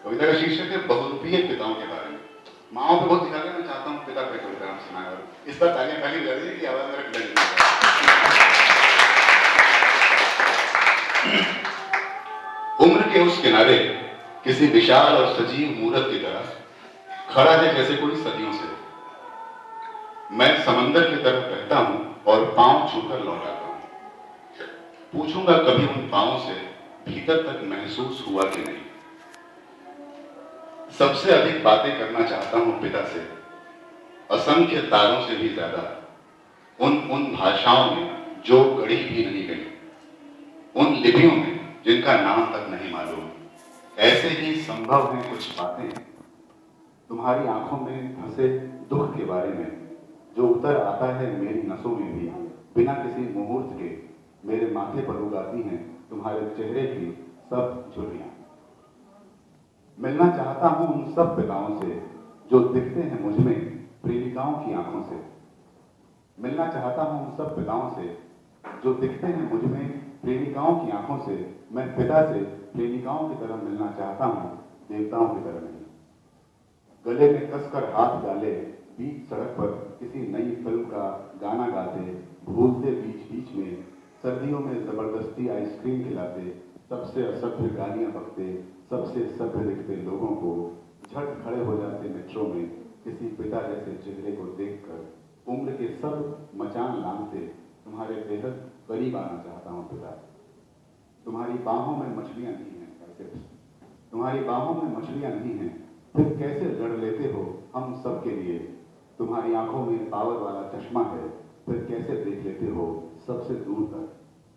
कविता का शीर्षक है बहुरूपीय पिताओं के बारे में। माओ पे बहुत दिखा गया, मैं चाहता हूँ पिता पे कविता सुनाए। और इस बार तालियां पहले बजा दीजिए कि आवाज मेरे पिता की। उम्र के उस किनारे किसी विशाल और सजीव मूर्त की तरह खड़ा है जैसे कोई सदियों से। मैं समंदर की तरफ बहता हूं और पांव छूकर लौट आता हूं। पूछूंगा कभी उन पांवों से भीतर तक महसूस हुआ कि नहीं। सबसे अधिक बातें करना चाहता हूं पिता से, असंख्य तारों से भी ज्यादा। उन भाषाओं में जो गढ़ी भी नहीं गई, उन लिपियों में जिनका नाम तक नहीं मालूम। ऐसे ही संभव हैं कुछ बातें तुम्हारी आंखों में फंसे दुख के बारे में, जो उतर आता है मेरी नसों में भी बिना किसी मुहूर्त के। मेरे माथे पर उगाती हैं तुम्हारे चेहरे की सब झुर्रियां। मिलना चाहता हूं उन सब पिताओं से जो दिखते हैं मुझ में प्रेमिकाओं की आंखों से। मिलना चाहता हूं उन सब पिताओं से जो दिखते हैं मुझ में प्रेमिकाओं की आंखों से। मैं पिता से प्रेमिकाओं की तरह मिलना चाहता हूं, देवताओं की तरह नहीं। गले में कसकर हाथ डाले बीच सड़क पर किसी नई फिल्म का गाना गाते, भूलते बीच बीच में सर्दियों में जबरदस्ती आइसक्रीम खिलाते, सबसे असभ्य गालियां बकते, सबसे सभ्य दिखते लोगों को झट खड़े हो जाते मेट्रो में किसी पिता जैसे चेहरे को देखकर। उम्र के सब मचान लांघते तुम्हारे बेहद करीब आना चाहता हूं पिता। तुम्हारी बाहों में मछलियां नहीं हैं, तुम्हारी बाहों में मछलियां नहीं हैं, फिर कैसे लड़ लेते हो हम सब के लिए। तुम्हारी आंखों में पावर वाला चश्मा है, फिर कैसे देख लेते हो सबसे दूर तक।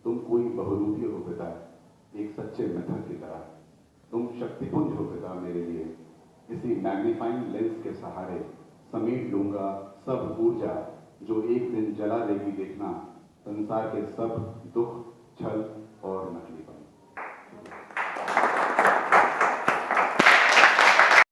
तुम कोई बहुरूपी हो पिता, एक सच्चे मिथक की तरह। तुम शक्तिपुंज हो पिता मेरे लिए, किसी मैग्नीफाइंग लेंस के सहारे समेट लूंगा सब ऊर्जा जो एक दिन जला देगी देखना संसार के सब दुख, छल और नकली।